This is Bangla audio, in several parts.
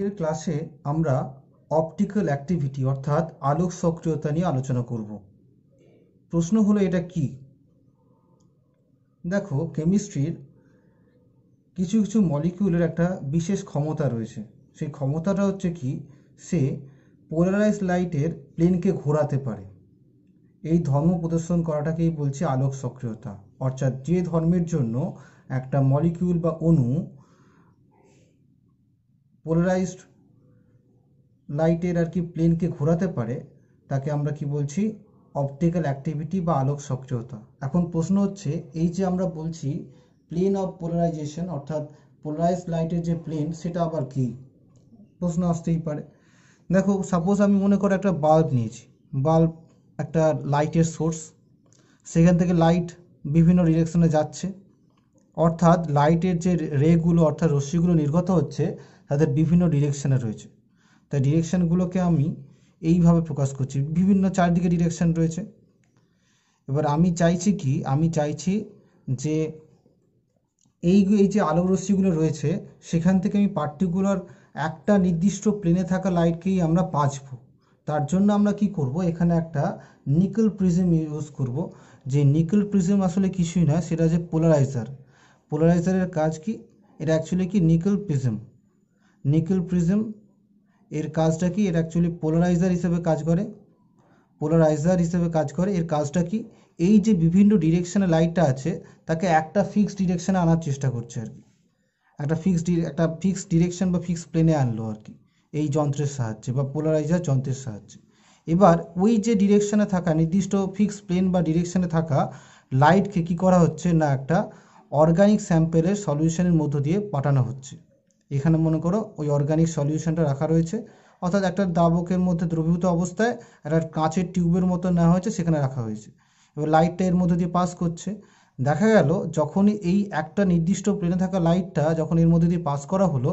এর ক্লাসে আমরা অপটিক্যাল অ্যাক্টিভিটি অর্থাৎ আলোক সক্রিয়তা নিয়ে আলোচনা করব। প্রশ্ন হলো এটা কি? দেখো, কেমিস্ট্রির কিছু কিছু মলিকিউলের একটা বিশেষ ক্ষমতা রয়েছে। সেই ক্ষমতাটা হচ্ছে কি, সে পোলারাইজড লাইটের প্লেনকে ঘোরাতে পারে। এই ধর্ম প্রদর্শন করাটাকেই বলছে আলোক সক্রিয়তা। অর্থাৎ যে ধর্মের জন্য একটা মলিকিউল বা অণু পোলারাইজড লাইটের প্লেনকে ঘোরাতে পারে, তাকে আমরা কি বলছি? অপটিক্যাল অ্যাক্টিভিটি বা আলোক সক্রিয়তা। এখন প্রশ্ন হচ্ছে, এই যে আমরা বলছি প্লেন অফ পোলারাইজেশন অর্থাৎ পোলারাইজড লাইটের যে প্লেন, সেটা আবার কি? প্রশ্ন আসতেই পারে। দেখো, সাপোজ আমি মনে করো একটা বাল্ব নিয়েছি। বাল্ব একটা লাইটের সোর্স, সেখান থেকে লাইট বিভিন্ন ডিরেকশনে যাচ্ছে। অর্থাৎ লাইটের যে রেগুলো অর্থাৎ রশ্মিগুলো নির্গত হচ্ছে, তাদের বিভিন্ন ডিরেকশনে রয়েছে। তাই ডিরেকশানগুলোকে আমি এইভাবে প্রকাশ করছি, বিভিন্ন চারদিকে ডিরেকশান রয়েছে। এবার আমি চাইছি কি, আমি চাইছি যে এই যে আলোক রশ্মিগুলো রয়েছে, সেখান থেকে আমি পার্টিকুলার একটা নির্দিষ্ট প্লেনে থাকা লাইটকেই আমরা বাঁচবো। তার জন্য আমরা কি করব, এখানে একটা নিকেল প্রিজম ইউজ করব। যে নিকেল প্রিজম আসলে কিছুই না, সেটা যে পোলারাইজার। পোলারাইজারের কাজ কি? এটা অ্যাকচুয়ালি কি নিকেল প্রিজম। নিকেল প্রিজম এর কাজটা কি? এর অ্যাকচুয়ালি পোলারাইজার হিসেবে কাজ করে। এর কাজটা কি? এই যে বিভিন্ন ডিরেকশনে লাইটটা আছে, তাকে একটা ফিক্সড ডিরেকশনে আনার চেষ্টা করছে আর কি। একটা ফিক্সড ডিরেকশন বা ফিক্সড প্লেনে আনলো আর কি, এই যন্ত্রের সাহায্যে বা পোলারাইজার যন্ত্রের সাহায্যে। এবার ওই যে ডিরেকশনে থাকা নির্দিষ্ট ফিক্সড প্লেন বা ডিরেকশনে থাকা লাইটকে কি করা হচ্ছে না, একটা অর্গানিক স্যাম্পেলের সলিউশনের মধ্য দিয়ে পাঠানো হচ্ছে। এখানে মনে করো ওই অর্গানিক সলিউশনটা রাখা রয়েছে, অর্থাৎ একটা দ্রাবকের মধ্যে দ্রবীভূত অবস্থায় একটা কাঁচের টিউবের মতো নেওয়া হয়েছে, সেখানে রাখা হয়েছে। এবার লাইটটা এর মধ্যে দিয়ে পাস করছে। দেখা গেল যখনই এই একটা নির্দিষ্ট প্লেনে থাকা লাইটটা যখন এর মধ্যে দিয়ে পাস করা হলো,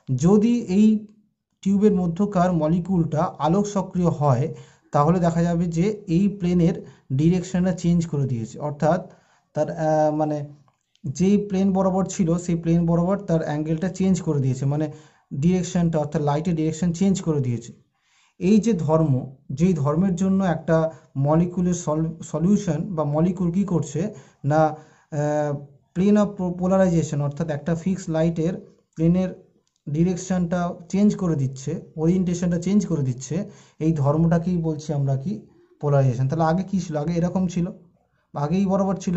যদি এই টিউবের মধ্যকার মলিকিউলটা আলোক সক্রিয় হয়, তাহলে দেখা যাবে যে এই প্লেনের ডিরেকশনটা চেঞ্জ করে দিয়েছে। অর্থাৎ তার মানে যেই প্লেন বরাবর ছিল, সেই প্লেন বরাবর তার অ্যাঙ্গেলটা চেঞ্জ করে দিয়েছে, মানে ডিরেকশনটা অর্থাৎ লাইটের ডিরেকশন চেঞ্জ করে দিয়েছে। এই যে ধর্ম, যেই ধর্মের জন্য একটা মলিকুলের সলিউশন বা মলিকুল কী করছে না, প্লেন অফ পোলারাইজেশন অর্থাৎ একটা ফিক্সড লাইটের প্লেনের ডিরেকশনটা চেঞ্জ করে দিচ্ছে, ওরিয়েন্টেশনটা চেঞ্জ করে দিচ্ছে। এই ধর্মটাকেই বলছি আমরা কি? পোলারাইজেশন। তাহলে আগে কী ছিল? আগে এরকম ছিল, আগে এই বরাবর ছিল,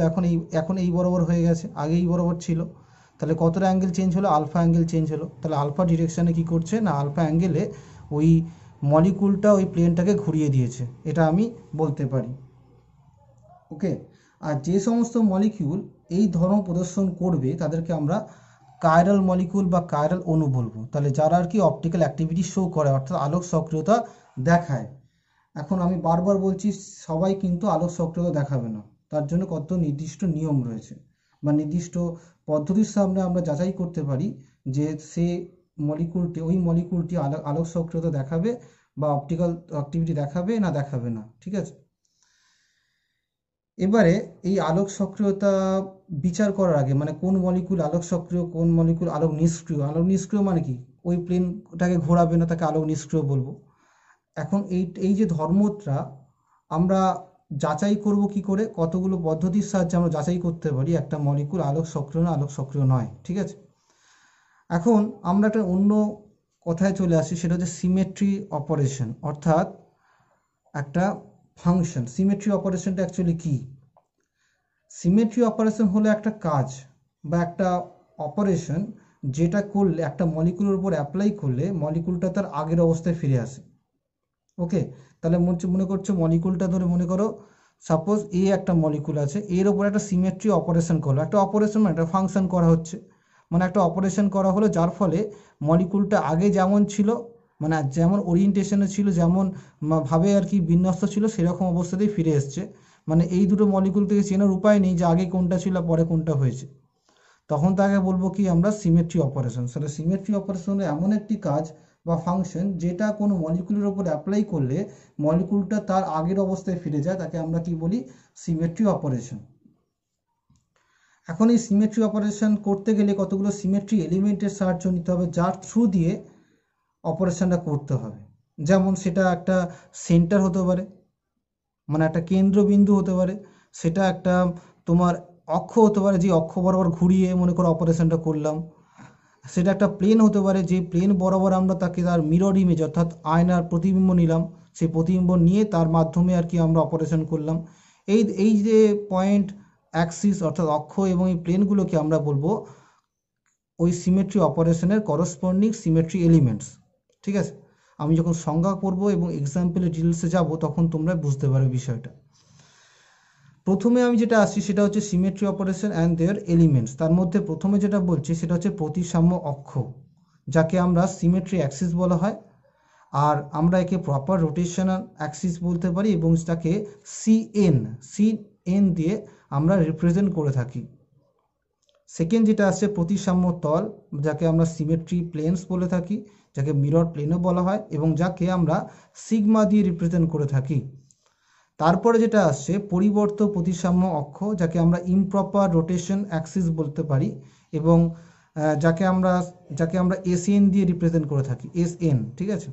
এখন এই বরাবর হয়ে গেছে, আগে এই বরাবর ছিল। তাহলে কতটা অ্যাঙ্গেল চেঞ্জ হলো? আলফা অ্যাঙ্গেল চেঞ্জ হলো। তাহলে আলফা ডিরেকশানে কী করছে না, আলফা অ্যাঙ্গেলে ওই মলিকুলটা ওই প্লেনটাকে ঘুরিয়ে দিয়েছে, এটা আমি বলতে পারি। ওকে। আর যে সমস্ত মলিকিউল এই ধর্ম প্রদর্শন করবে, তাদেরকে আমরা কাইরাল মলিকিউল বা কাইরাল অণু বলবো। তাহলে যারা আর কি অপটিক্যাল অ্যাক্টিভিটি শো করে, অর্থাৎ আলোক সক্রিয়তা দেখায়। এখন আমি বারবার বলছি, সবাই কিন্তু আলোক সক্রিয়তা দেখাবে না। তার জন্য কত নির্দিষ্ট নিয়ম রয়েছে বা নির্দিষ্ট পদ্ধতির সামনে আমরা যাচাই করতে পারি যে সে ওই মলিকুলটি আলোক সক্রিয়তা দেখাবে বা অপটিক্যাল অ্যাক্টিভিটি দেখাবে না দেখাবে না। ঠিক আছে। এবারে এই আলোক সক্রিয়তা বিচার করার আগে, মানে কোন মলিকুল আলোক সক্রিয়, কোন মলিকুল আলোক নিষ্ক্রিয়। আলোক নিষ্ক্রিয় মানে কি? ওই প্লেনটাকে ঘোরাবে না, তাকে আলোক নিষ্ক্রিয় বলবো। এখন এই যে ধর্মটা আমরা যাচাই করব কি করে? কতগুলো পদ্ধতির সাহায্যে আমরা যাচাই করতে পারি একটা মলিকুল আলোক সক্রিয় না আলোক সক্রিয় নয়। ঠিক আছে। এখন আমরা একটা অন্য কথায় চলে আসি, সেটা হচ্ছে সিমেট্রি অপারেশন, অর্থাৎ একটা ফাংশন। সিমেট্রি অপারেশনটা অ্যাকচুয়ালি কি? সিমেট্রি অপারেশন হলো একটা কাজ বা একটা অপারেশন, যেটা করলে একটা মলিকুলের উপর অ্যাপ্লাই করলে মলিকুলটা তার আগের অবস্থায় ফিরে আসে। ওকে। তাহলে মনে করছো মলিকুলটা ধরে মনে করো সাপোজ একটা মলিকুল আছে, এর ওপর একটা সিমেট্রি অপারেশন করলো। একটা অপারেশন মানে একটা ফাংশন করা হচ্ছে, মানে একটা অপারেশন করা হলো, যার ফলে মলিকুলটা আগে যেমন ছিল, মানে যেমন ওরিয়েন্টেশনে ছিল, যেমন ভাবে আর কি বিন্যস্ত ছিল, সেরকম অবস্থাতেই ফিরে এসছে। মানে এই দুটো মলিকুল থেকে চেনার উপায় নেই যে আগে কোনটা ছিল পরে কোনটা হয়েছে। তখন তাকে বলবো কি আমরা? Symmetry operation. তাহলে সিমেট্রি অপারেশন এমন একটি কাজ বা ফাংশন, যেটা কোনো মলিকুলের ওপর অ্যাপ্লাই করলে মলিকুলটা তার আগের অবস্থায় ফিরে যায়, তাকে আমরা কি বলি? Symmetry operation. এখন এই সিমেট্রি অপারেশন করতে গেলে কতগুলো সিমেট্রি এলিমেন্টের সাহায্য নিতে হবে, যার থ্রু দিয়ে অপারেশনটা করতে হবে। যেমন সেটা একটা সেন্টার হতে পারে, মানে একটা কেন্দ্রবিন্দু হতে পারে, সেটা একটা তোমার অক্ষ হতে পারে, যে অক্ষ বরাবর ঘুরিয়ে মনে করো অপারেশনটা করলাম। সেটা একটা প্লেন হতে পারে, যে প্লেন বরাবর আমরা তাকে তার মিরর ইমেজ অর্থাৎ আয়নার প্রতিবিম্ব নিলাম, সেই প্রতিবিম্ব নিয়ে তার মাধ্যমে আর কি আমরা অপারেশন করলাম। এই এই যে পয়েন্ট অ্যাক্সিস অর্থাৎ অক্ষ এবং এই প্লেনগুলোকে আমরা বলবো ওই সিমেট্রি অপারেশনের করসপন্ডিং সিমেট্রি এলিমেন্টস। ঠিক আছে, আমি যখন সংজ্ঞা করব এবং এক্সাম্পলের ডিটেলসে যাব তখন তোমরা বুঝতে পারবে বিষয়টা। প্রথমে আমি যেটা আসছি সেটা হচ্ছে symmetry operation and their elements. তার মধ্যে প্রথমে যেটা বলছি সেটা হচ্ছে প্রতিসাম্য অক্ষ, যাকে আমরা সিমেট্রি অ্যাক্সিস বলা হয়, আর আমরা একে প্রপার রোটেশনাল অ্যাক্সিস বলতে পারি, এবং তাকে সিএন দিয়ে আমরা রিপ্রেজেন্ট করে থাকি। সেকেন্ড যেটা আছে প্রতিসাম্য তল, যাকে আমরা সিমেট্রি প্লেনস বলে থাকি, যাকে মিরর প্লেনও বলা হয়, এবং যাকে আমরা সিগমা দিয়ে রিপ্রেজেন্ট করে থাকি। তারপরে যেটা আসছে পরিবর্ত প্রতিসাম্য অক্ষ, যাকে আমরা ইমপ্রপার রোটেশন অ্যাক্সিস বলতে পারি, এবং যাকে আমরা এসএন দিয়ে রিপ্রেজেন্ট করে থাকি, এসএন। ঠিক আছে,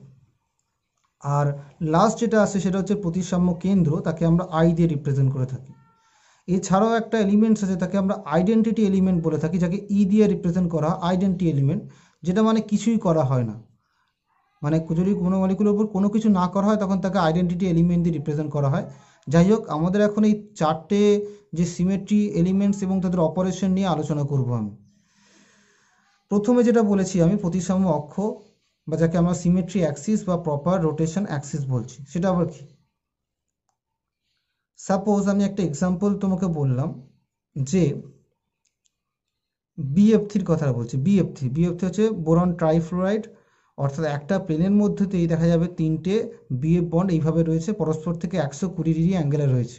আর লাস্ট যেটা আসছে সেটা হচ্ছে প্রতিসাম্য কেন্দ্র, তাকে আমরা আই দিয়ে রিপ্রেজেন্ট করে থাকি। এছাড়াও একটা এলিমেন্টস আছে তাকে আমরা আইডেন্টিটি এলিমেন্ট বলে থাকি, যাকে ই দিয়ে রিপ্রেজেন্ট করা হয়, আইডেন্টিটি এলিমেন্ট, যেটা মানে কিছুই করা হয় না, মানে যদি কোনো মলিকুলের উপর কোনো কিছু না করা হয় তখন তাকে আইডেন্টিটি এলিমেন্ট দিয়ে রিপ্রেজেন্ট করা হয়। যাই হোক, আমাদের এখন এই চারটে যে সিমেট্রি এলিমেন্টস এবং তাদের অপারেশন নিয়ে আলোচনা করব আমি। প্রথমে যেটা বলেছি আমি প্রতিসাম্য অক্ষ, বা যাকে আমরা সিমেট্রি অ্যাক্সিস বা প্রপার রোটেশন অ্যাক্সিস বলছি, সেটা আবার কি? সাপোজ আমি একটা এক্সাম্পল তোমাকে বললাম যে বিএফ3-র কথা বলছি। বিএফ3 হচ্ছে বোরন ট্রাইফ্লোরাইড, অর্থাৎ একটা প্লেনের মধ্যে দিয়ে দেখা যাবে তিনটে বিএফ বন্ড এইভাবে রয়েছে, পরস্পর থেকে 120 ডিগ্রি অ্যাঙ্গেলে রয়েছে।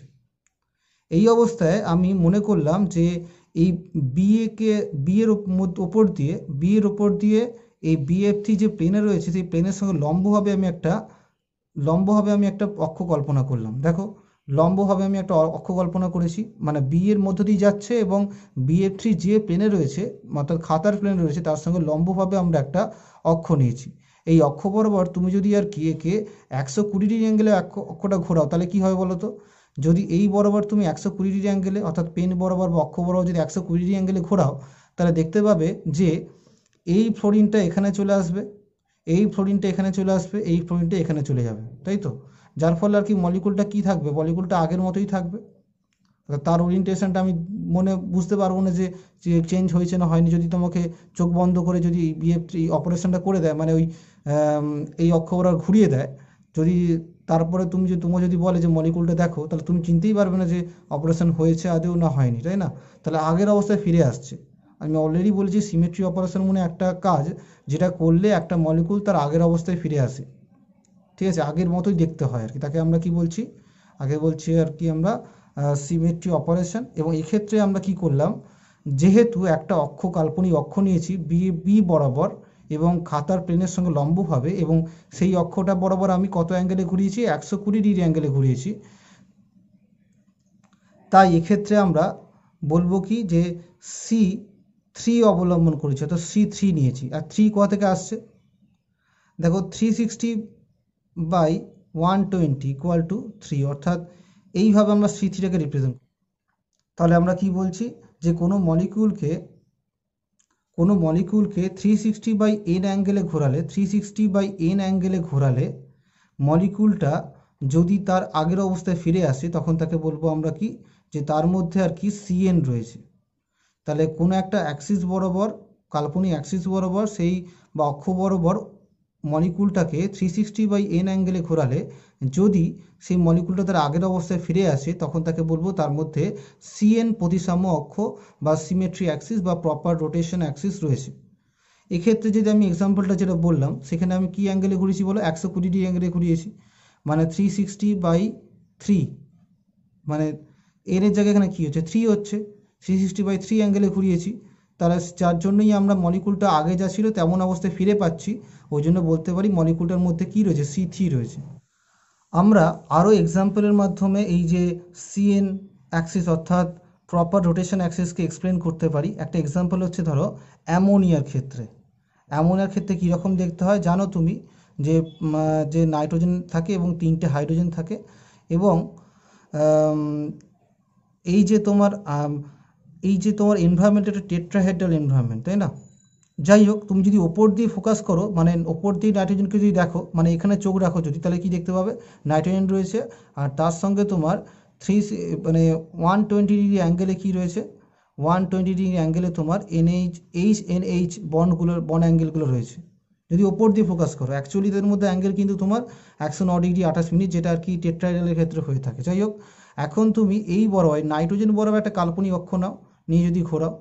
এই অবস্থায় আমি মনে করলাম যে এই বিয়ের ওপর দিয়ে এই বিএফ3 যে প্লেনে রয়েছে সেই প্লেনের সঙ্গে লম্বভাবে আমি একটা অক্ষ কল্পনা করলাম। দেখো, লম্বভাবে আমি একটা অক্ষ কল্পনা করেছি, মানে বি এর মধ্য দিয়ে যাচ্ছে, এবং বিএফ3 যে প্লেনে রয়েছে অর্থাৎ খাতার প্লেনে রয়েছে তার সঙ্গে লম্বভাবে আমরা একটা অক্ষ নিয়েছি। এই অক্ষ বরাবর তুমি যদি আর কি একে 120 ডিগ্রি অ্যাঙ্গেলে অক্ষটা ঘোরাও তাহলে কি হবে বলো তো? যদি এই বরাবর তুমি 120 ডিগ্রি অ্যাঙ্গেলে অর্থাৎ পেন বরাবর বা অক্ষ বরাবর যদি 120 ডিগ্রি অ্যাঙ্গেলে ঘোরাও, তাহলে দেখতে পাবে যে এই ফ্লোরিনটা এখানে চলে আসবে, এই ফ্লোরিনটা এখানে চলে আসবে, এই ফ্লোরিনটা এখানে চলে যাবে, তাই তো? যার ফলে আর কি মলিকুলটা কি থাকবে, মলিকুলটা আগের মতোই থাকবে। তার ওরিয়েন্টেশনটা আমি বুঝতে পারবো না যে চেঞ্জ হয়েছে না হয়নি। যদি তোমাকে চোখ বন্ধ করে যদি বিএফ3 অপারেশনটা করে দেয়, মানে ওই এই অক্ষ বরাবর ঘুরিয়ে দেয়, যদি তারপরে তোমার যদি বলে যে মলিকুলটা দেখো, তাহলে তুমি চিনতেই পারবে না যে অপারেশন হয়েছে আদৌ না হয়নি, তাই না? তাহলে আগের অবস্থায় ফিরে আসছে। আমি অলরেডি বলেছি সিমেট্রি অপারেশন মানে একটা কাজ যেটা করলে একটা মলিকুল তার আগের অবস্থায় ফিরে আসে। ঠিক আছে, আগের মতোই দেখতে হয় আর কি, তাকে আমরা কি বলছি, আগে বলছি আর কি আমরা সিমেট্রি অপারেশন। এবং এক্ষেত্রে আমরা কি করলাম, যেহেতু একটা কাল্পনিক অক্ষ নিয়েছি বি বরাবর এবং খাতার প্লেনের সঙ্গে লম্বভাবে, এবং সেই অক্ষটা বরাবর আমি কত অ্যাঙ্গেলে ঘুরিয়েছি, 120 ডিগ্রি অ্যাঙ্গেলে ঘুরিয়েছি, তাই এক্ষেত্রে আমরা বলবো কি যে C3 অবলম্বন করেছি, অর্থাৎ C3 নিয়েছি। আর 3 কোথা থেকে আসছে? দেখো, 360/120 = 3, অর্থাৎ এইভাবে আমরা C3টাকে রিপ্রেজেন্ট করি। তাহলে আমরা কি বলছি যে কোনো মলিকিউলকে 360/n অ্যাঙ্গেলে ঘোরালে মলিকিউলটা যদি তার আগের অবস্থায় ফিরে আসে তখন তাকে বলবো আমরা কি, যে তার মধ্যে আর কি CN রয়েছে। তাহলে কোনো একটা অ্যাক্সিস বরাবর, কাল্পনিক অ্যাক্সিস বরাবর সেই বা অক্ষ বরাবর মলিকুলটাকে 360/n অ্যাঙ্গেলে ঘোরালে যদি সেই মলিকুলটা তার আগের অবস্থায় ফিরে আসে তখন তাকে বলবো তার মধ্যে CN প্রতিসাম্য অক্ষ বা সিমেট্রি অ্যাক্সিস বা প্রপার রোটেশন অ্যাক্সিস রয়েছে। এক্ষেত্রে যদি আমি এক্সাম্পলটা যেটা বললাম সেখানে আমি কি অ্যাঙ্গেলে ঘুরিয়েছি বলো, 120 ডিগ্রি অ্যাঙ্গেলে ঘুরিয়েছি, মানে 360/3, মানে এর জায়গায় এখানে কী হচ্ছে, 3 হচ্ছে, 360/3 অ্যাঙ্গেলে ঘুরিয়েছি। তাহলে যার জন্যই আমরা মলিকুলটা আগে যা ছিল তেমন অবস্থায় ফিরে পাচ্ছি, ওই জন্য বলতে পারি মলিকুলটার মধ্যে কী রয়েছে, C3 রয়েছে। আমরা আরও এক্সাম্পলের মাধ্যমে এই যে CN অ্যাক্সিস অর্থাৎ প্রপার রোটেশন অ্যাক্সিসকে এক্সপ্লেন করতে পারি। একটা এক্সাম্পল হচ্ছে ধরো অ্যামোনিয়ার ক্ষেত্রে। অ্যামোনিয়ার ক্ষেত্রে কীরকম দেখতে হয় জানো তুমি, যে যে নাইট্রোজেন থাকে এবং 3টে হাইড্রোজেন থাকে, এবং আম, এই যে তোমার এনভায়রনমেন্ট একটা টেট্রাহেড্রাল এনভায়রনমেন্ট, তাই না? যাই হোক, তুমি যদি ওপর দিয়ে ফোকাস করো, মানে ওপর দিয়ে নাইট্রোজেনকে যদি দেখো, মানে এখানে চোখ রাখো যদি, তাহলে কি দেখতে পাবে? নাইট্রোজেন রয়েছে, আর তার সঙ্গে তোমার মানে 120 ডিগ্রি অ্যাঙ্গেলে কি রয়েছে? 120 ডিগ্রি অ্যাঙ্গেলে তোমার NH বন্ড অ্যাঙ্গেলগুলো রয়েছে, যদি ওপর দিয়ে ফোকাস করো। অ্যাকচুয়ালি এর মধ্যে অ্যাঙ্গেল কিন্তু তোমার 109 ডিগ্রি 28 মিনিট, যেটা আর কি টেট্রাহেড্রালের ক্ষেত্রে হয়ে থাকে। যাই হোক, এখন তুমি এই বরাবর নাইট্রোজেন বরাবর একটা কাল্পনিক অক্ষ নাও, নিয়ে যদি ঘোরাও,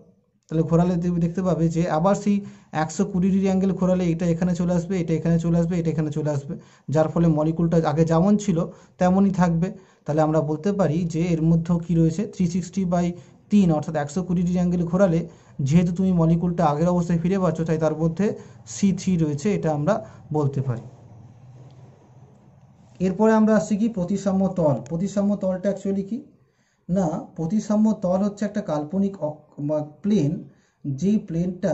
তাহলে ঘোরালে দেখতে পাবে যে আবার সেই 120 ডিগ্রি অ্যাঙ্গেল ঘোরালে এটা এখানে চলে আসবে, এটা এখানে চলে আসবে, এটা এখানে চলে আসবে, যার ফলে মলিকুলটা আগে যেমন ছিল তেমনই থাকবে। তাহলে আমরা বলতে পারি যে এর মধ্যেও কী রয়েছে, 360/3 অর্থাৎ 120 ডিগ্রি অ্যাঙ্গেল ঘোরালে যেহেতু তুমি মলিকুলটা আগের অবস্থায় ফিরে পাচ্ছ, তাই তার মধ্যে C3 রয়েছে, এটা আমরা বলতে পারি। এরপরে আমরা আসছি কি, প্রতিসাম্য তল। প্রতিসাম্য তলটা অ্যাকচুয়ালি কি না, প্রতিসাম্য তল হচ্ছে একটা কাল্পনিক প্লেন, যেই প্লেনটা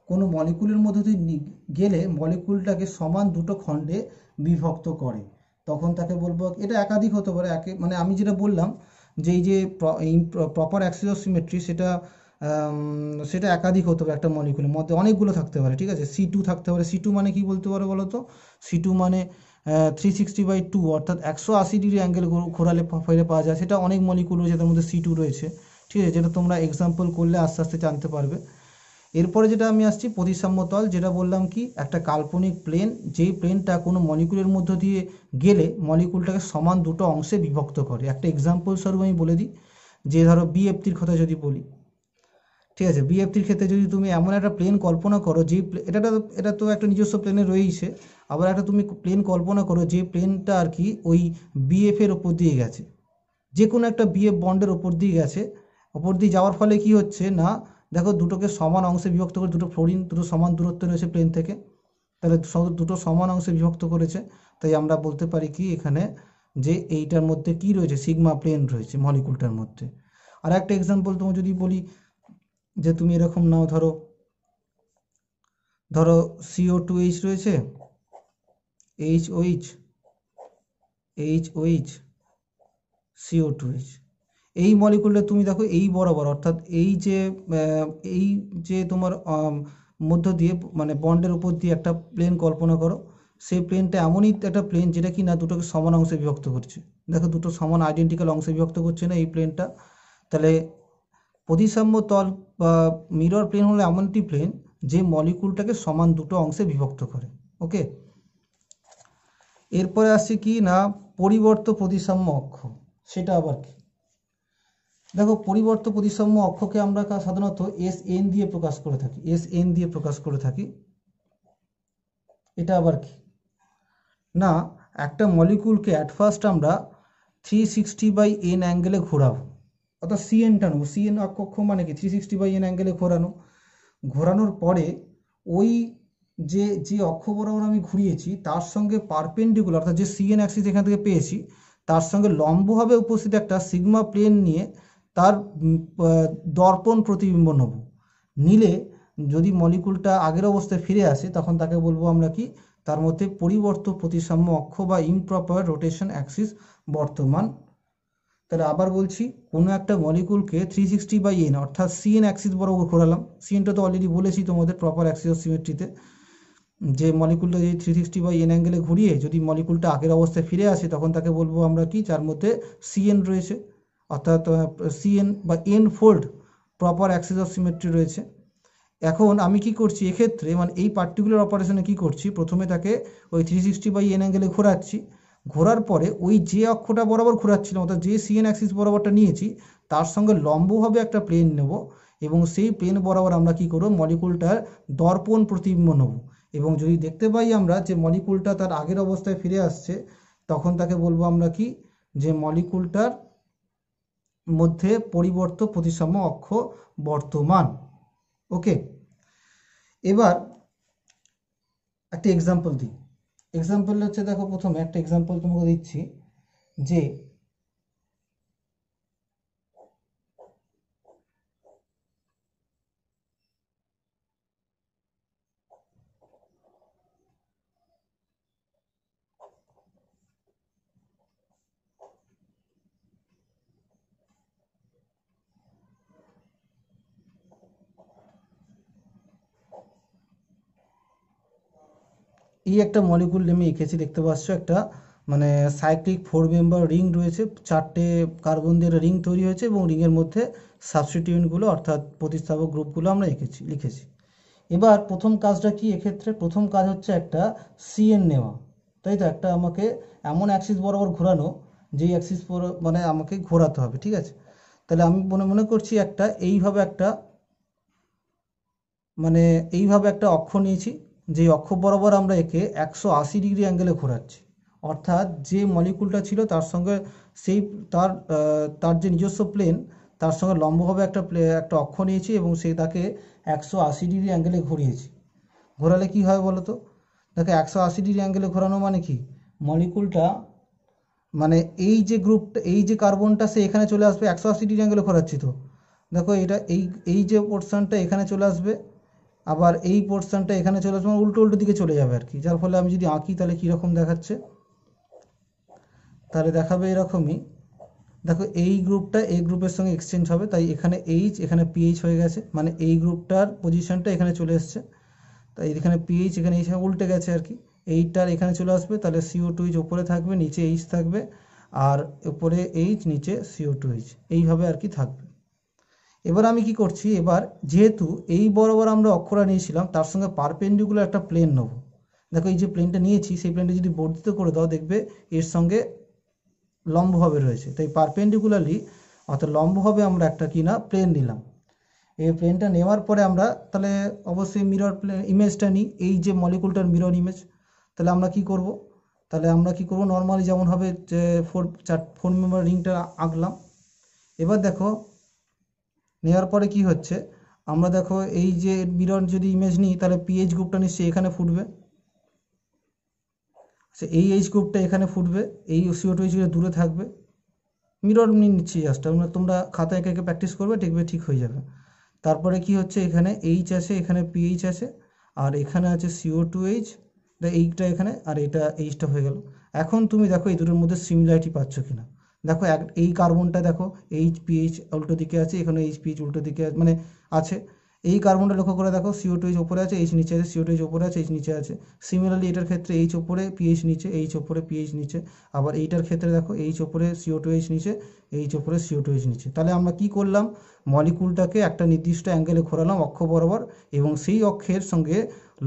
কোনো মলিকুলের মধ্যে দিয়ে গেলে মলিকুলটাকে সমান দুটো খণ্ডে বিভক্ত করে, তখন তাকে বলবো, এটা একাধিক হতে পারে, মানে আমি যেটা বললাম যে এই যে প্রপার অ্যাক্সিস অফ সিমেট্রি, সেটা একাধিক হতে পারে, একটা মলিকুলের মধ্যে অনেকগুলো থাকতে পারে, ঠিক আছে? C2 থাকতে পারে। C2 মানে কি বলতে পারো বলো তো? C2 মানে 360/2 অর্থাৎ 180 ডিগ্রি অ্যাঙ্গেল ঘোরালে ফেলে পাওয়া যায়, সেটা অনেক মলিকুল রয়েছে, তার মধ্যে C2 রয়েছে, ঠিক আছে? যেটা তোমরা এক্সাম্পল করলে আস্তে আস্তে জানতে পারবে। এরপরে যেটা আমি আসছি, প্রতিসাম্য তল, যেটা বললাম কি একটা কাল্পনিক প্লেন, যেই প্লেনটা কোনো মলিকুলের মধ্য দিয়ে গেলে মলিকুলটাকে সমান দুটো অংশে বিভক্ত করে। একটা এক্সাম্পল স্বরূপ আমি বলে দিই, যে ধরো BFTর কথা যদি বলি, ঠিক আছে? BFTর ক্ষেত্রে যদি তুমি এমন একটা প্লেন কল্পনা করো, যে এটা তো একটা নিজস্ব প্লেনে রয়েইছে, আবার একটা তুমি প্লেন কল্পনা করো যে প্লেনটা আর কি ওই BF-এর ওপর দিয়ে গেছে, যে কোনো একটা BF বন্ডের ওপর দিয়ে গেছে। ওপর দিয়ে যাওয়ার ফলে কি হচ্ছে না, দেখো দুটোকে সমান অংশে বিভক্ত করে, দুটো ফ্লোরিন দুটো সমান দূরত্বে রয়েছে প্লেন থেকে, তাহলে দুটো সমান অংশে বিভক্ত করেছে। তাই আমরা বলতে পারি কি এখানে, যে এইটার মধ্যে কি রয়েছে, সিগমা প্লেন রয়েছে মলিকুলটার মধ্যে। আর একটা এক্সাম্পল তোমার যদি বলি, যে তুমি এরকম নাও, ধরো CO2H রয়েছে, HOH, HOH, CO2H, এই মলিকুলটা তুমি দেখো এই বরাবর, অর্থাৎ এই যে তোমার মধ্য দিয়ে, মানে বন্ডের উপর দিয়ে একটা প্লেন কল্পনা করো। সেই প্লেনটা এমনই একটা প্লেন যেটা কি না দুটোকে সমান অংশে বিভক্ত করছে। দেখো দুটো সমান আইডেন্টিক্যাল অংশে বিভক্ত করছে না এই প্লেনটা। তাহলে প্রতিসাম্য তল বা মিরর প্লেন হলো এমন একটি প্লেন যে মলিকুলটাকে সমান দুটো অংশে বিভক্ত করে। ওকে, এরপরে আসছে কি না, পরিবর্ত প্রতিসাম্য অক্ষ। সেটা আবার কি? দেখো, পরিবর্ত প্রতিসাম্য অক্ষকে আমরা সাধারণত SN দিয়ে প্রকাশ করে থাকি, SN দিয়ে প্রকাশ করে থাকি। এটা আবার কি না, একটা মলিকুলকে অ্যাট ফার্স্ট আমরা 360/n অ্যাঙ্গেলে ঘোরাবো, অর্থাৎ CNটা নেবো। CN অক্ষ মানে কি 360/n অ্যাঙ্গেলে ঘোরানো। ঘোরানোর পরে ওই যে অক্ষ বরাবর আমি ঘুরিয়েছি তার সঙ্গে পারপেন্ডিকুলার, অর্থাৎ যে CN অ্যাক্সিস এখান থেকে পেয়েছি তার সঙ্গে লম্বভাবে উপস্থিত একটা সিগমা প্লেন নিয়ে তার দর্পণ প্রতিবিম্ব নেব। নিলে যদি মলিকুলটা আগের অবস্থায় ফিরে আসে, তখন তাকে বলবো আমরা কি, তার মধ্যে পরিবর্ত প্রতিসাম্য অক্ষ বা ইমপ্রপার রোটেশন অ্যাক্সিস বর্তমান। তাহলে আবার বলছি, কোনো একটা মলিকুলকে 360/n অর্থাৎ CN অ্যাক্সিস বরাবর ঘোরালাম। CNটা তো অলরেডি বলেছি তোমাদের প্রপার অ্যাক্সিস অফ সিমেট্রিতে, যে মলিকুলটা যদি 360/n অ্যাঙ্গেলে ঘুরিয়ে যদি মলিকুলটা আগের অবস্থায় ফিরে আসে, তখন তাকে বলবো আমরা কি, যার মধ্যে CN রয়েছে, অর্থাৎ CN বা N fold proper Axis of symmetry রয়েছে। এখন আমি কি করছি এক্ষেত্রে, মানে এই পার্টিকুলার অপারেশনে কি করছি, প্রথমে তাকে ওই 360/n অ্যাঙ্গেলে ঘোরাচ্ছি। ঘোরার পরে ওই যে অক্ষটা বরাবর ঘোরাচ্ছিলাম, অর্থাৎ যে CN অ্যাক্সিস বরাবরটা নিয়েছি তার সঙ্গে লম্বভাবে একটা প্লেন নেব, এবং সেই প্লেন বরাবর আমরা কি করব, মলিকুলটার দর্পণ প্রতিবিম্ব নেব। এবং যদি দেখতে পাই আমরা যে মলিকুলটা তার আগের অবস্থায় ফিরে আসছে, তখন তাকে বলবো আমরা কি, যে মলিকুলটার মধ্যে পরিবর্ত প্রতিসাম্য অক্ষ বর্তমান। ওকে, এবার একটা এক্সাম্পল দিই। এক্সাম্পল হচ্ছে, দেখো প্রথমে একটা এক্সাম্পল তোমাকে দিচ্ছি, যে এই একটা মলিকুল আমি এঁকেছি, দেখতে পাচ্ছ একটা মানে সাইক্লিক 4 মেম্বার রিং রয়েছে, 4টে কার্বন দিয়ে রিং তৈরি হয়েছে এবং রিংয়ের মধ্যে সাবস্টিটিউয়েন্টগুলো অর্থাৎ প্রতিস্থাপক গ্রুপগুলো আমরা লিখেছি। এবার প্রথম কাজটা কি এক্ষেত্রে? প্রথম কাজ হচ্ছে একটা সিএন নেওয়া, তাই তো? একটা আমাকে এমন অ্যাক্সিস বরাবর ঘোরানো, যেই অ্যাক্সিস মানে আমাকে ঘোরাতে হবে, ঠিক আছে? তাহলে আমি মনে করছি একটা এইভাবে একটা মানে এইভাবে একটা অক্ষ নিয়েছি, যেই অক্ষ বরাবর আমরা একে 180 ডিগ্রি অ্যাঙ্গেলে ঘোরাচ্ছি। অর্থাৎ যে মলিকুলটা ছিল তার সঙ্গে সেই তার যে নিজস্ব প্লেন, তার সঙ্গে লম্বভাবে একটা অক্ষ নিয়েছি এবং তাকে 180 ডিগ্রি অ্যাঙ্গেলে ঘুরিয়েছি। ঘোরালে কি হয় বলো তো? দেখো 180 ডিগ্রি অ্যাঙ্গেলে ঘোরানো মানে কি, মলিকুলটা মানে এই যে কার্বনটা সে এখানে চলে আসবে, 180 ডিগ্রি অ্যাঙ্গেলে ঘোরাচ্ছি তো। দেখো এটা এই যে পোর্শনটা এখানে চলে আসবে, আবার এই পোর্শনটা এখানে চলে আসবে, উল্টো উল্টো দিকে চলে যাবে আর কি। যার ফলে আমি যদি আঁকি তাহলে কীরকম দেখাচ্ছে, তাহলে দেখাবে এরকমই। দেখো এই গ্রুপটা এই গ্রুপের সঙ্গে এক্সচেঞ্জ হবে, তাই এখানে এইচ এখানে পিএইচ হয়ে গেছে, মানে এই গ্রুপটার পজিশনটা এখানে চলে এসছে, তাই এখানে পিএইচ এখানে এইচ উল্টে গেছে আর কি। এইটার এখানে চলে আসবে, তাহলে CO2H ওপরে থাকবে, নিচে এইচ থাকবে, আর উপরে এইচ নিচে CO2H, এইভাবে আর কি থাকবে। এবার আমি কি করছি, এবার যেহেতু এই বরাবর আমরা অক্ষরা নিয়েছিলাম, তার সঙ্গে পারপেন্ডিকুলার একটা প্লেন নেব। দেখো এই যে প্লেনটা নিয়েছি, সেই প্লেনটা যদি বর্ধিত করে দাও, দেখবে এর সঙ্গে লম্বভাবে রয়েছে, তাই পারপেন্ডিকুলারলি অর্থাৎ লম্বভাবে আমরা একটা কিনা প্লেন নিলাম। এই প্লেনটা নেওয়ার পরে আমরা তাহলে অবশ্যই মিরর প্লেন ইমেজটা নিই, এই যে মলিকুলটার মিরর ইমেজ। তাহলে আমরা কি করব, নর্মালি যেমন হবে যে 4 মেম্বার রিংটা আঁকলাম। এবার দেখো নেওয়ার পরে কি হচ্ছে, আমরা দেখো এই যে মিরর যদি ইমেজ নিই, তাহলে পিএইচ গ্রুপটা নিশ্চয়ই এখানে ফুটবে, এই এইচ গ্রুপটা এখানে ফুটবে, এই CO2H দূরে থাকবে। মিরর নিচ্ছি জাস্ট, তোমরা খাতায় একে একে প্র্যাকটিস করবে, দেখবে ঠিক হয়ে যাবে। তারপরে কি হচ্ছে, এখানে এইচ আছে, এখানে পিএইচ আছে, আর এখানে আছে CO2H, এইটা এখানে, আর এটা এইচটা হয়ে গেল। এখন তুমি দেখো এই দুটোর মধ্যে সিমিলারিটি পাচ্ছ কিনা। দেখো এই কার্বনটা দেখো এইচ পিএইচ উল্টো দিকে আছে, এখানে এইচ পিএইচ উল্টো দিকে মানে আছে। এই কার্বনটা লক্ষ্য করে দেখো CO2H ওপরে আছে, এইচ নিচে আছে, CO2H ওপরে আছে, এইচ নিচে আছে। সিমিলারলি এটার ক্ষেত্রে এইচ ওপরে পিএইচ নিচে, এইচ ওপরে পিএইচ নিচে। আবার এইটার ক্ষেত্রে দেখো এইচ ওপরে CO2H নিচে, এইচ ওপরে CO2H নিচে। তাহলে আমরা কি করলাম, মলিকুলটাকে একটা নির্দিষ্ট অ্যাঙ্গেলে ঘোরালাম অক্ষ বরাবর, এবং সেই অক্ষের সঙ্গে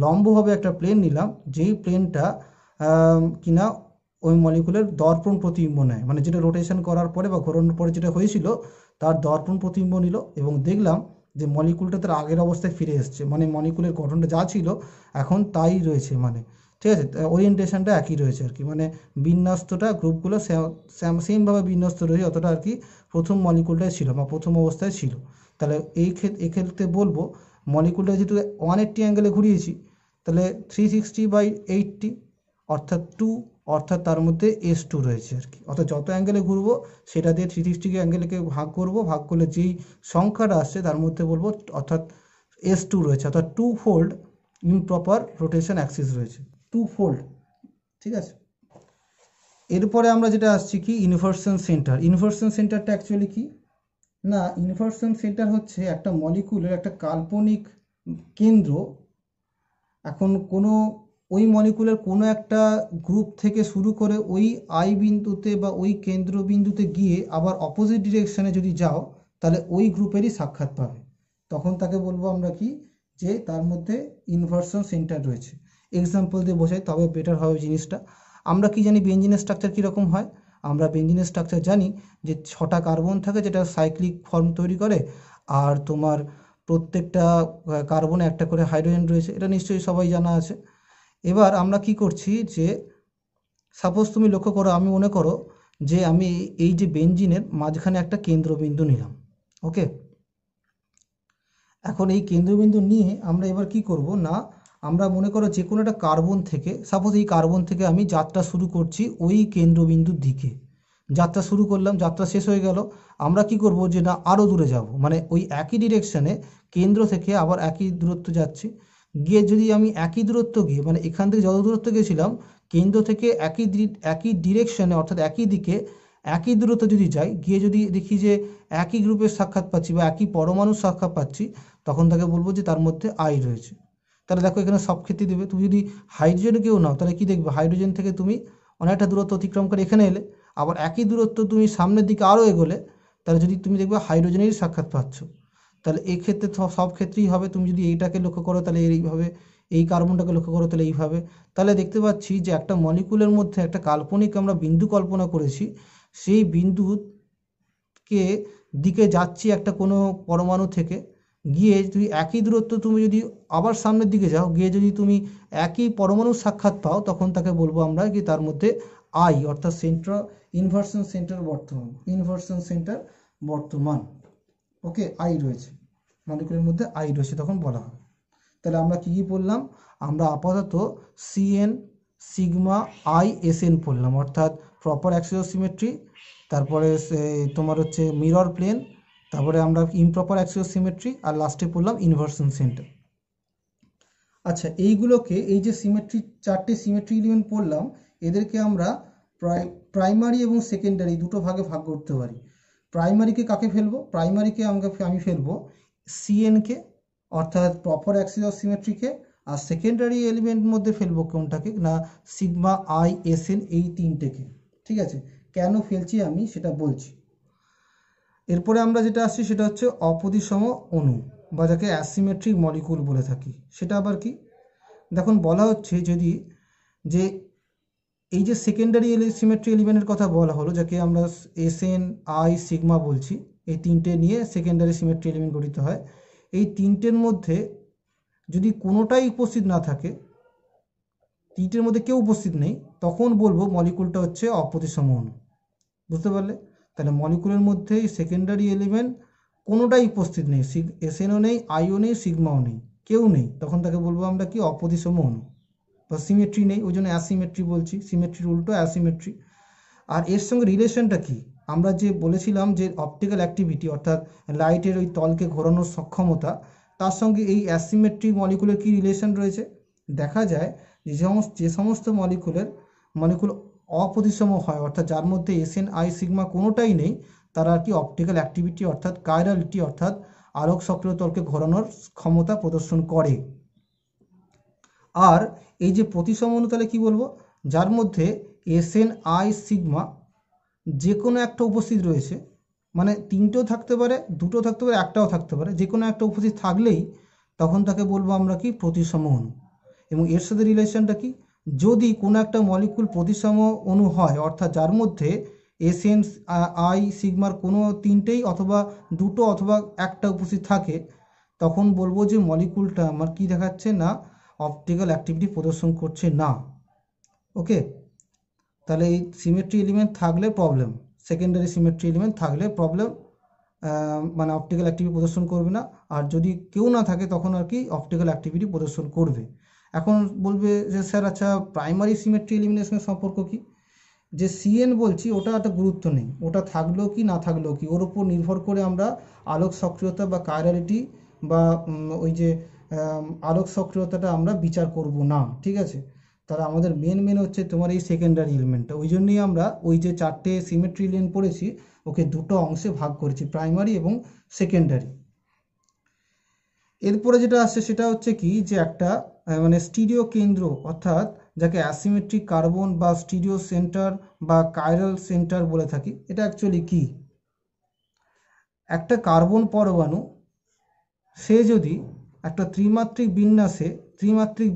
লম্বভাবে একটা প্লেন নিলাম, যেই প্লেনটা কিনা ওই মলিকুলের দর্পণ প্রতিবিম্ব নেয়, মানে যেটা রোটেশন করার পরে বা ঘোরানোর পরে যেটা হয়েছিল তার দর্পণ প্রতিবিম্ব নিল, এবং দেখলাম যে মলিকুলটা তার আগের অবস্থায় ফিরে এসছে, মানে মলিকুলের গঠনটা যা ছিল এখন তাই রয়েছে, মানে ঠিক আছে, ওরিয়েন্টেশনটা একই রয়েছে আর কি, মানে বিন্যস্তটা গ্রুপগুলো সেমভাবে বিন্যস্ত রয়েছে, অতটা আর কি প্রথম মলিকুলটাই ছিল বা প্রথম অবস্থায় ছিল। তাহলে এক্ষেত্রে বলবো মলিকুলটা যেহেতু 180 অ্যাঙ্গেলে ঘুরিয়েছি, তাহলে 360/80 অর্থাৎ 2, অর্থাৎ তার মধ্যে S2 রয়েছে আর কি। অর্থাৎ যত অ্যাঙ্গেলে ঘুরবো সেটা দিয়ে 360 অ্যাঙ্গেলকে ভাগ করলে যেই সংখ্যাটা আসছে তার মধ্যে বলবো অর্থাৎ S2 রয়েছে, অর্থাৎ 2 ফোল্ড ইমপ্রপার রোটেশন অ্যাক্সিস রয়েছে, 2 ফোল্ড, ঠিক আছে। এরপরে আমরা যেটা আসছি কি, ইনভার্সন সেন্টার। ইনভার্সন সেন্টারটা অ্যাকচুয়ালি কি না, ইনভার্সন সেন্টার হচ্ছে একটা মলিকুলের একটা কাল্পনিক কেন্দ্র। এখন ওই মলিকুলের কোনো একটা গ্রুপ থেকে শুরু করে ওই আই বিন্দুতে বা ওই কেন্দ্রবিন্দুতে গিয়ে আবার অপোজিট ডিরেকশনে যদি যাও, তাহলে ওই গ্রুপেরই সাক্ষাৎ পাবে। তখন তাকে বলবো আমরা কি, যে তার মধ্যে ইনভার্সন সেন্টার রয়েছে। এক্সাম্পল দিয়ে বোঝাই তবে বেটার হবে জিনিসটা। আমরা কি জানি বেঞ্জিনের স্ট্রাকচার কীরকম হয়? আমরা বেঞ্জিনের স্ট্রাকচার জানি যে 6টা কার্বন থাকে, যেটা সাইক্লিক ফর্ম তৈরি করে, আর তোমার প্রত্যেকটা কার্বনে একটা করে হাইড্রোজেন রয়েছে, এটা নিশ্চয়ই সবাই জানা আছে। এবার আমরা কি করছি, যে সাপোজ তুমি লক্ষ্য করো, আমি মনে করো যে আমি এই যে বেঞ্জিনের মাঝখানে একটা কেন্দ্রবিন্দু নিলাম, ওকে। এখন এই কেন্দ্রবিন্দু নিয়ে আমরা এবার কি করব না, আমরা মনে করো যে কোনো একটা কার্বন থেকে, সাপোজ এই কার্বন থেকে আমি যাত্রা শুরু করছি ওই কেন্দ্রবিন্দুর দিকে। যাত্রা শুরু করলাম, যাত্রা শেষ হয়ে গেল, আমরা কি করব যে না আরও দূরে যাব, মানে ওই একই ডিরেকশনে কেন্দ্র থেকে আবার একই দূরত্ব যাচ্ছি। গিয়ে যদি আমি একই দূরত্ব গিয়ে, মানে এখান থেকে যত দূরত্ব গেছিলাম কেন্দ্র থেকে একই ডিরেকশনে অর্থাৎ একই দিকে একই দূরত্ব যদি যাই, গিয়ে যদি দেখি যে একই গ্রুপের সাক্ষাৎ পাচ্ছি বা একই পরমাণুর সাক্ষাৎ পাচ্ছি, তখন তাকে বলবো যে তার মধ্যে আই রয়েছে। তাহলে দেখো এখানে সব ক্ষেত্রেই দেবে। তুমি যদি হাইড্রোজেনকেও নাও তাহলে কি দেখবে, হাইড্রোজেন থেকে তুমি অনেকটা দূরত্ব অতিক্রম করে এখানে এলে, আবার একই দূরত্ব তুমি সামনের দিকে আরও এগোলে, তাহলে যদি তুমি দেখবে হাইড্রোজেনেরই সাক্ষাৎ পাচ্ছ। তাহলে এই ক্ষেত্রে সব ক্ষেত্রেই হবে। তুমি যদি এইটাকে লক্ষ্য করো তাহলে এইভাবে, এই কার্বনটাকে লক্ষ্য করো তাহলে এইভাবে। তাহলে দেখতে পাচ্ছি যে একটা মলিকুলের মধ্যে একটা কাল্পনিক আমরা বিন্দু কল্পনা করেছি, সেই বিন্দুকে দিকে যাচ্ছি একটা কোনো পরমাণু থেকে, গিয়ে তুই একই দূরত্ব তুমি যদি আবার সামনের দিকে যাও, গিয়ে যদি তুমি একই পরমাণুর সাক্ষাৎ পাও, তখন তাকে বলবো আমরা কি তার মধ্যে আই অর্থাৎ ইনভার্সন সেন্টার বর্তমান। ওকে, আই রয়েছে মলিকুলের মধ্যে, আই রয়েছে তখন বলা হবে। তাহলে আমরা কি কি পড়লাম, আমরা আপাতত সিএন সিগমা আই এসএন পড়লাম, অর্থাৎ প্রপার অ্যাক্সিয়াল সিমেট্রি, তারপরে তোমার হচ্ছে মিরর প্লেন, তারপরে আমরা ইমপ্রপার অ্যাক্সিয়াল সিমেট্রি, আর লাস্টে পড়লাম ইনভার্সন সেন্টার। আচ্ছা, এইগুলোকে, এই যে সিমেট্রি, চারটে সিমেট্রি এলিমেন্ট পড়লাম, এদেরকে আমরা প্রাইমারি এবং সেকেন্ডারি দুটো ভাগে ভাগ করতে পারি। প্রাইমারিকে কাকে ফেলবো, প্রাইমারিকে আমি ফেলবো সিএনকে অর্থাৎ প্রপার অ্যাক্সিয়াল সিমেট্রিকে, আর সেকেন্ডারি এলিমেন্ট মধ্যে ফেলবো কোনটাকে না, সিগমা আই এসএন, এই তিনটেকে। ঠিক আছে, কেন ফেলছি আমি সেটা বলছি। এরপরে আমরা যেটা আসছি সেটা হচ্ছে অপ্রতিসম অণু, বা যাকে অ্যাসিমেট্রিক মলিকুল বলে থাকি। সেটা আবার কি, দেখুন বলা হচ্ছে যদি যে এই যে সেকেন্ডারি সিমেট্রি এলিমেন্টের কথা বলা হলো, যাকে আমরা এসএন আই সিগমা বলছি, এই তিনটে নিয়ে সেকেন্ডারি সিমেট্রি এলিমেন্ট গঠিত হয়। এই তিনটের মধ্যে যদি কোনোটাই উপস্থিত না থাকে, তিনটের মধ্যে কেউ উপস্থিত নেই, তখন বলবো মলিকুলটা হচ্ছে অপ্রতিসম অণু। বুঝতে পারলে? তাহলে মলিকুলের মধ্যে সেকেন্ডারি এলিমেন্ট কোনোটাই উপস্থিত নেই, এসএনও নেই, আইও নেই, সিগমাও নেই, কেউ নেই, তখন তাকে বলবো আমরা কি অপ্রতিসম অণু। বা সিমেট্রি নেই, ওই জন্য অ্যাসিমেট্রি বলছি, সিমেট্রির উল্টো অ্যাসিমেট্রি। আর এর সঙ্গে রিলেশনটা কি, আমরা যে বলেছিলাম যে অপটিক্যাল অ্যাক্টিভিটি অর্থাৎ লাইটের ওই তলকে ঘোরানোর সক্ষমতা, তার সঙ্গে এই অ্যাসিমেট্রিক মলিকুলের কি রিলেশন রয়েছে। দেখা যায় যে সমস্ত মলিকুল অপ্রতিসম হয়, অর্থাৎ যার মধ্যে এসএন আই সিগমা কোনোটাই নেই, তারা আর কি অপটিক্যাল অ্যাক্টিভিটি অর্থাৎ কাইরালিটি অর্থাৎ আলোক সক্রিয় তলকে ঘোরানোর ক্ষমতা প্রদর্শন করে। আর এই যে প্রতিসম অণু, তাহলে কি বলবো, যার মধ্যে এসএন আই সিগমা যে কোনো একটা উপস্থিত রয়েছে, মানে তিনটেও থাকতে পারে, দুটো থাকতে পারে, একটাও থাকতে পারে, যে কোনো একটা উপস্থিত থাকলেই তখন তাকে বলবো আমরা কি প্রতিসম অণু। এবং এর সাথে রিলেশনটা কি, যদি কোনো একটা মলিকুল প্রতিসম অণু হয়, অর্থাৎ যার মধ্যে এসএন আই সিগমার কোনো তিনটেই অথবা দুটো অথবা একটা উপস্থিত থাকে, তখন বলবো যে মলিকুলটা আমার কি দেখাচ্ছে না, অপটিক্যাল অ্যাক্টিভিটি প্রদর্শন করছে না। ওকে, তাহলে এই সিমেট্রি এলিমেন্ট থাকলে প্রবলেম, সেকেন্ডারি সিমেট্রি এলিমেন্ট থাকলে প্রবলেম, মানে অপটিক্যাল অ্যাক্টিভিটি প্রদর্শন করবে না। আর যদি কেউ না থাকে তখন আর কি অপটিক্যাল অ্যাক্টিভিটি প্রদর্শন করবে। এখন বলবে যে স্যার আচ্ছা প্রাইমারি সিমেট্রি এলিমিনেশনের সম্পর্ক কি, যে সিএন বলছি ওটা একটা গুরুত্ব নেই, ওটা থাকলেও কি না থাকলেও কি, ওর উপর নির্ভর করে আমরা আলোক সক্রিয়তা বা কাইরালিটি বা ওই যে আলোক সক্রিয়তাটা আমরা বিচার করব না। ঠিক আছে, তাহলে আমাদের মেন হচ্ছে তোমার এই সেকেন্ডারি এলিমেন্টটা। ওই জন্যই আমরা ওই যে চারটে সিমেট্রি এলিমেন্ট পড়েছি ওকে দুটো অংশে ভাগ করেছি, প্রাইমারি এবং সেকেন্ডারি। এরপরে যেটা আসছে সেটা হচ্ছে কি, যে একটা মানে স্টিরিও কেন্দ্র অর্থাৎ যাকে অ্যাসিমেট্রিক কার্বন বা স্টিরিও সেন্টার বা কাইরাল সেন্টার বলে থাকি। এটা অ্যাকচুয়ালি কি, একটা কার্বন পরমাণু সে যদি একটা ত্রিমাত্রিক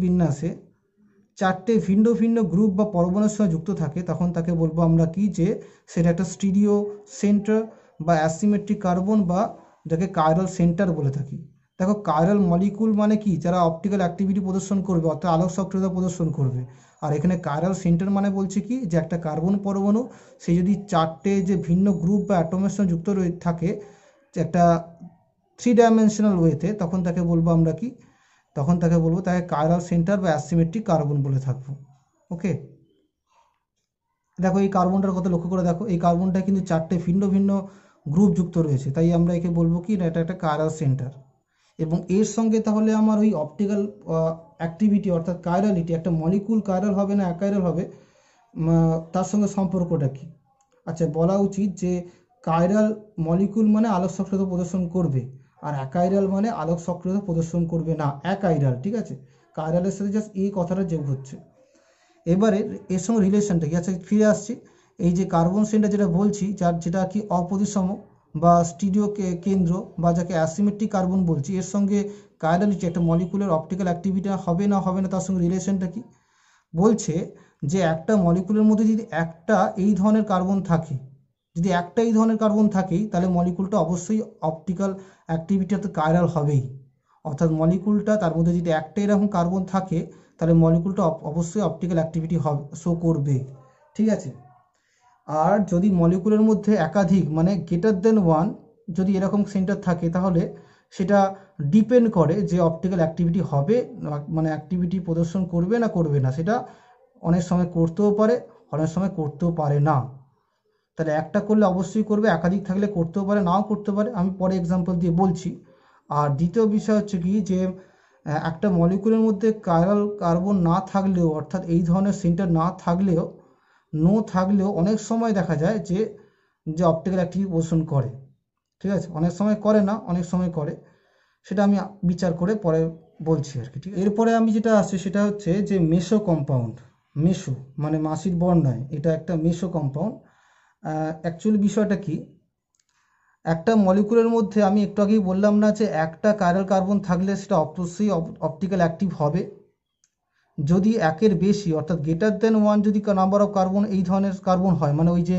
বিন্যাসে চারটে ভিন্ন ভিন্ন গ্রুপ বা পরমাণুর সঙ্গে যুক্ত থাকে, তখন তাকে বলবো আমরা কি, যে সেটা একটা স্টিরিও সেন্টার বা অ্যাসিমেট্রিক কার্বন বা যাকে কাইরাল সেন্টার বলে থাকি। দেখো কাইরাল মলিকুল মানে কি, যারা অপটিক্যাল অ্যাক্টিভিটি প্রদর্শন করবে অর্থাৎ আলোক সক্রিয়তা প্রদর্শন করবে। আর এখানে কাইরাল সেন্টার মানে বলছে কি, যে একটা কার্বন পরমাণু সে যদি চারটে যে ভিন্ন গ্রুপ বা অ্যাটমের সঙ্গে যুক্ত থাকে একটা 3 ডাইমেনশনাল ওয়েতে, তখন তাকে বলবো আমরা কি, তখন তাকে বলবো তাকে কাইরাল সেন্টার বা অ্যাসিমেট্রিক কার্বন বলে থাকবো। ওকে, দেখো এই কার্বনটার কথা লক্ষ্য করে দেখো, এই কার্বনটা কিন্তু চারটে ভিন্ন ভিন্ন গ্রুপ যুক্ত রয়েছে, তাই আমরা একে বলবো কি না, এটা একটা কাইরাল সেন্টার। এবং এর সঙ্গে তাহলে আমার ওই অপটিক্যাল অ্যাক্টিভিটি অর্থাৎ কাইরালিটি, একটা মলিকুল কাইরাল হবে না অ্যাকাইরাল হবে, তার সঙ্গে সম্পর্কটা কি। আচ্ছা, বলা উচিত যে কাইরাল মলিকুল মানে আলোক সক্রিয়তা প্রদর্শন করবে, আর অ্যাকাইরাল মানে আলোক সক্রিয়তা প্রদর্শন করবে না, অ্যাকাইরাল। ঠিক আছে, কাইরালের সাথে জাস্ট এই কথাটা যোগ হচ্ছে। এবারে এর সঙ্গে রিলেশনটা কি, আচ্ছা ফিরে আসছি। এই যে কার্বন সেন্টার যেটা বলছি, যেটা কি অপ্রতিসম বা স্টিরিও কেন্দ্র বা যাকে অ্যাসিমেট্রিক কার্বন বলছি, এর সঙ্গে কাইরালিটি একটা মলিকুলের অপটিক্যাল অ্যাক্টিভিটি হবে না তার সঙ্গে রিলেশনটা কি বলছে, যে একটা মলিকুলের মধ্যে যদি একটা এই ধরনের কার্বন থাকে, যদি একটা এই ধরনের কার্বন থাকেই, তাহলে মলিকুলটা অবশ্যই অপটিক্যাল অ্যাক্টিভিটি অর্থাৎ কাইরাল হবেই। অর্থাৎ মলিকুলটা তার মধ্যে যদি একটা এরকম কার্বন থাকে, তাহলে মলিকুলটা অবশ্যই অপটিক্যাল অ্যাক্টিভিটি শো করবে, ঠিক আছে। আর যদি মলিকুলের মধ্যে একাধিক মানে গ্রেটার দেন ওয়ান যদি এরকম সেন্টার থাকে, তাহলে সেটা ডিপেন্ড করে যে অপটিক্যাল অ্যাক্টিভিটি হবে, মানে অ্যাক্টিভিটি প্রদর্শন করবে না করবে না, সেটা অনেক সময় করতেও পারে, অনেক সময় করতেও পারে না। তাহলে একটা করলে অবশ্যই করবে, একাধিক থাকলে করতেও পারে, নাও করতে পারে, আমি পরে এক্সাম্পল দিয়ে বলছি। আর দ্বিতীয় বিষয় হচ্ছে কি, যে একটা মলিকুলের মধ্যে কাইরাল কার্বন না থাকলেও, অর্থাৎ এই ধরনের সেন্টার না থাকলেও অনেক সময় দেখা যায় যে অপটিক্যাল অ্যাক্টিভিটি প্রদর্শন করে, ঠিক আছে। অনেক সময় করে না, অনেক সময় করে, সেটা আমি বিচার করে পরে বলছি আর কি, ঠিক আছে। এরপরে আমি যেটা আসছে সেটা হচ্ছে যে মেসো কম্পাউন্ড। মেসো মানে মাসির বর্ণায়, এটা একটা মেসো কম্পাউন্ড। অ্যাকচুয়ালি বিষয়টা কি, একটা মলিকুলের মধ্যে আমি একটু আগেই বললাম না যে একটা কাইরাল কার্বন থাকলে সেটা অবশ্যই অপটিক্যাল অ্যাক্টিভ হবে। যদি একের বেশি অর্থাৎ গ্রেটার দেন ওয়ান যদি নাম্বার অফ কার্বন এই ধরনের কার্বন হয়, মানে ওই যে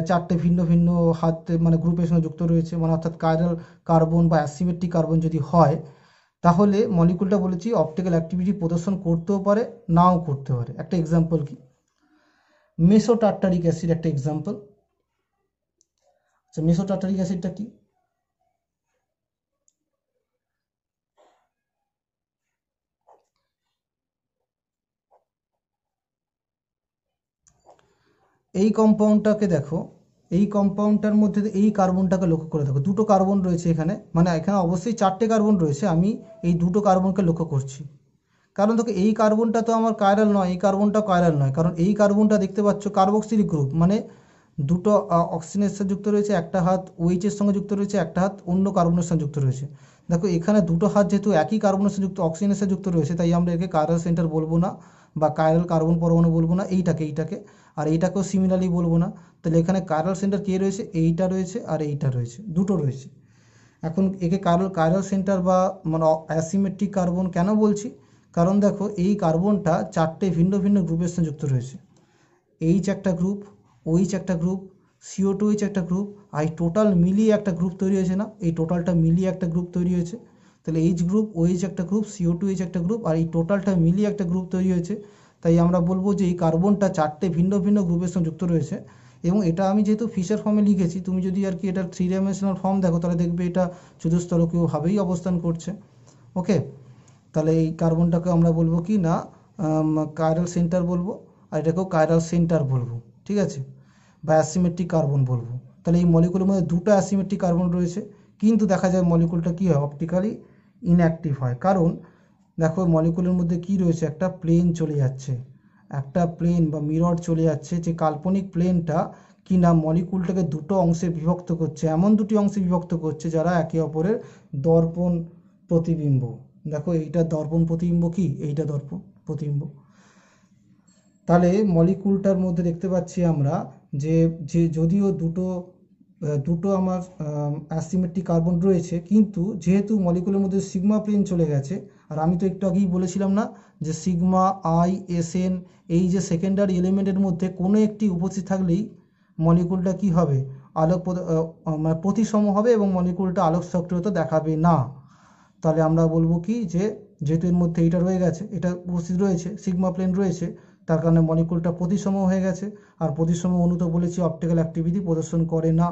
চারটে ভিন্ন ভিন্ন হাতে মানে গ্রুপের সঙ্গে যুক্ত রয়েছে, মানে অর্থাৎ কাইরাল কার্বন বা অ্যাসিমেট্রিক কার্বন যদি হয়, তাহলে মলিকুলটা বলেছি অপটিক্যাল অ্যাক্টিভিটি প্রদর্শন করতেও পারে, নাও করতে পারে। একটা এক্সাম্পল কি, মেসো টার্টারিক অ্যাসিড একটা এক্সাম্পল। আচ্ছা মেসো টার্টারিক অ্যাসিডটা কি, এই কম্পাউন্ডটাকে দেখো, এই কম্পাউন্ডটার মধ্যে এই কার্বনটাকে লক্ষ্য করে দেখো, দুটো কার্বন রয়েছে এখানে, মানে এখানে অবশ্যই চারটে কার্বন রয়েছে, আমি এই দুটো কার্বনকে লক্ষ্য করছি। কারণ দেখো এই কার্বনটা তো আমার কাইরাল নয়, এই কার্বনটা কাইরাল নয়, কারণ এই কার্বনটা দেখতে পাচ্ছ কার্বক্সিল গ্রুপ, মানে দুটো অক্সিজেনের সাথে যুক্ত রয়েছে, একটা হাত OH এর সঙ্গে যুক্ত রয়েছে, একটা হাত অন্য কার্বনের সঙ্গে যুক্ত রয়েছে। দেখো এখানে দুটো হাত যেহেতু একই কার্বনের সাথে যুক্ত, অক্সিজেনের সাথে যুক্ত রয়েছে, তাই আমরা একে কাইরাল সেন্টার বলবো না বা কাইরাল কার্বন পরমাণু বলবো না, এইটাকে আর এইটাকেও সিমিলারলি বলবো না। তাহলে এখানে কাইরাল সেন্টার কে রয়েছে, এইটা রয়েছে আর এইটা রয়েছে, দুটো রয়েছে। এখন একে কাইরাল সেন্টার বা মানে অ্যাসিমেট্রিক কার্বন কেন বলছি, কারণ দেখো এই কার্বনটা চারটে ভিন্ন ভিন্ন গ্রুপের সঙ্গে যুক্ত রয়েছে। এইচ একটা গ্রুপ, OH একটা গ্রুপ, CO2H একটা গ্রুপ, আর এই টোটাল মিলিয়ে একটা গ্রুপ তৈরি হয়েছে না, এই টোটালটা মিলিয়ে একটা গ্রুপ তৈরি হয়েছে। তাহলে এইচ গ্রুপ, OH একটা গ্রুপ, CO2H একটা গ্রুপ, আর এই টোটালটা মিলিয়ে একটা গ্রুপ তৈরি হয়েছে। তাই আমরা বলবো যে এই কার্বনটা চারটে ভিন্ন ভিন্ন গ্রুপের সঙ্গে যুক্ত রয়েছে। এবং এটা আমি যেহেতু ফিশার ফর্মে লিখেছি, তুমি যদি আর কি এটা 3 ডাইমেনশনাল ফর্ম দেখো, তাহলে দেখবে এটা চতুস্তলকীয়ভাবেই অবস্থান করছে। ওকে, তাহলে এই কার্বনটাকে আমরা বলবো কি না কাইরাল সেন্টার বলবো, আর এটাকেও কাইরাল সেন্টার বলবো, ঠিক আছে, বা অ্যাসিমেট্রিক কার্বন বলবো। তাহলে এই মলিকুলের মধ্যে দুটো অ্যাসিমেট্রিক কার্বন রয়েছে, কিন্তু দেখা যায় মলিকুলটা কী হয়, অপটিক্যালি ইনঅ্যাক্টিভ হয়। কারণ দেখো মলিকুলের মধ্যে কি রয়েছে, একটা প্লেন চলে যাচ্ছে, একটা প্লেন বা মিরর চলে যাচ্ছে, যে কাল্পনিক প্লেনটা কি না মলিকুলটাকে দুটো অংশে বিভক্ত করছে, এমন দুটি অংশে বিভক্ত করছে যারা একে অপরের দর্পণ প্রতিবিম্ব। দেখো এইটা দর্পণ প্রতিবিম্ব, কি এইটা দর্পণ প্রতিবিম্ব। তাহলে মলিকুলটার মধ্যে দেখতে পাচ্ছি আমরা যে যে যদিও দুটো আমার অ্যাসিমেট্রিক কার্বন রয়েছে, কিন্তু যেহেতু মলিকুলের মধ্যে সিগমা প্লেন চলে গেছে, আর আমি তো একটু আগেই বলেছিলাম না যে সিগমা ISN এই যে সেকেন্ডারি এলিমেন্টের মধ্যে কোনো একটি উপস্থিত থাকলেই মলিকুলটা কি হবে, আলোক মানে প্রতিসম হবে এবং মলিকুলটা আলোক সক্রিয়তা দেখাবে না। তাহলে আমরা বলবো কি, যে যেহেতু এর মধ্যে এইটা রয়ে গেছে, এটা উপস্থিত রয়েছে, সিগমা প্লেন রয়েছে, তার কারণে মলিকুলটা প্রতিসম হয়ে গেছে। আর প্রতিসম অণু তো বলেছি অপটিক্যাল অ্যাক্টিভিটি প্রদর্শন করে না,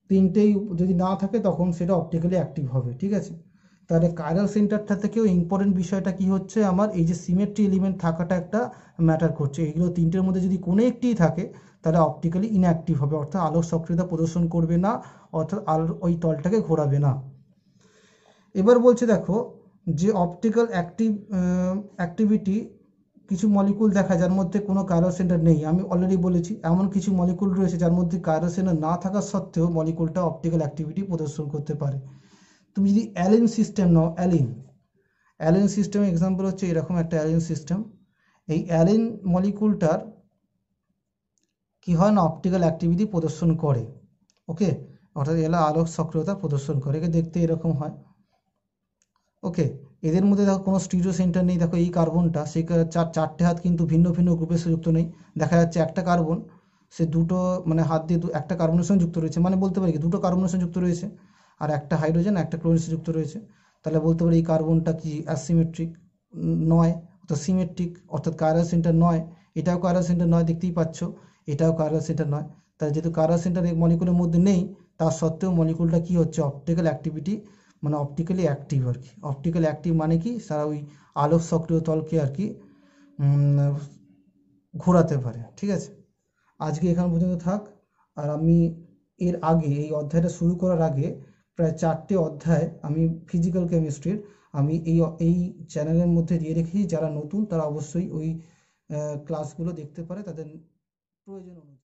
তিনটেই যদি না থাকে তখন সেটা অপটিক্যালি অ্যাক্টিভ হবে, ঠিক আছে। তাহলে কাইরাল সেন্টারটা থেকেও ইম্পর্টেন্ট বিষয়টা কি হচ্ছে, আমার এই যে সিমেট্রি এলিমেন্ট থাকাটা একটা ম্যাটার করছে। এগুলো তিনটের মধ্যে যদি কোনো একটিই থাকে, তাহলে অপটিক্যালি ইনঅ্যাক্টিভ হবে, অর্থাৎ আলোক সক্রিয়তা প্রদর্শন করবে না, অর্থাৎ আলোর ওই তলটাকে ঘোরাবে না। এবার বলছে দেখো যে অপটিক্যাল অ্যাক্টিভিটি কিছু মলিকুল দেখা যার মধ্যে কোনো কাইরাল সেন্টার নেই। আমি অলরেডি বলেছি এমন কিছু মলিকুল রয়েছে যার মধ্যে কাইরাল সেন্টার না থাকা সত্ত্বেও মলিকুলটা অপটিক্যাল অ্যাক্টিভিটি প্রদর্শন করতে পারে। তুমি যদি অ্যালিন সিস্টেম নাও, অ্যালিন সিস্টেমের এক্সাম্পল হচ্ছে এরকম একটা অ্যালিন সিস্টেম। এই অ্যালিন মলিকুলটার কি হয় না অপটিক্যাল অ্যাক্টিভিটি প্রদর্শন করে, ওকে, অর্থাৎ এরা আলোক সক্রিয়তা প্রদর্শন করে, একে দেখতে এরকম হয়, ওকে। এদের মধ্যে দেখো কোনো স্টিরিও সেন্টার নেই, দেখো এই কার্বনটা সেই চারটে হাত কিন্তু ভিন্ন ভিন্ন গ্রুপের সাথে যুক্ত নেই, দেখা যাচ্ছে একটা কার্বন সে দুটো মানে হাত দিয়ে একটা কার্বনের সঙ্গে যুক্ত রয়েছে, মানে বলতে পারি কি দুটো কার্বনের সঙ্গে যুক্ত রয়েছে, আর একটা হাইড্রোজেন একটা ক্লোরিনের সাথে যুক্ত রয়েছে, তাহলে বলতে পারি এই কার্বনটা কি অ্যাসিমেট্রিক নয়, অর্থাৎ সিমেট্রিক, অর্থাৎ কাইরাল সেন্টার নয়, এটাও কাইরাল সেন্টার নয়, দেখতেই পাচ্ছ এটাও কাইরাল সেন্টার নয়। তাহলে যেহেতু কাইরাল সেন্টার মলিকুলের মধ্যে নেই, তার সত্ত্বেও মলিকুলটা কি হচ্ছে অপটিক্যাল অ্যাক্টিভিটি মানে অপটিক্যালি অ্যাক্টিভ আর কি। অপটিক্যালি অ্যাক্টিভ মানে কি সারা ওই আলোক সক্রিয় তলকে আর কি ঘোরাতে পারে, ঠিক আছে। আজকে এখান পর্যন্ত থাক। আর আমি এর আগে এই অধ্যায়টা শুরু করার আগে প্রায় 4টে অধ্যায় আমি ফিজিক্যাল কেমিস্ট্রির আমি এই চ্যানেলের মধ্যে দিয়ে রেখেছি, যারা নতুন তারা অবশ্যই ওই ক্লাসগুলো দেখতে পারে তাদের প্রয়োজন অনুযায়ী।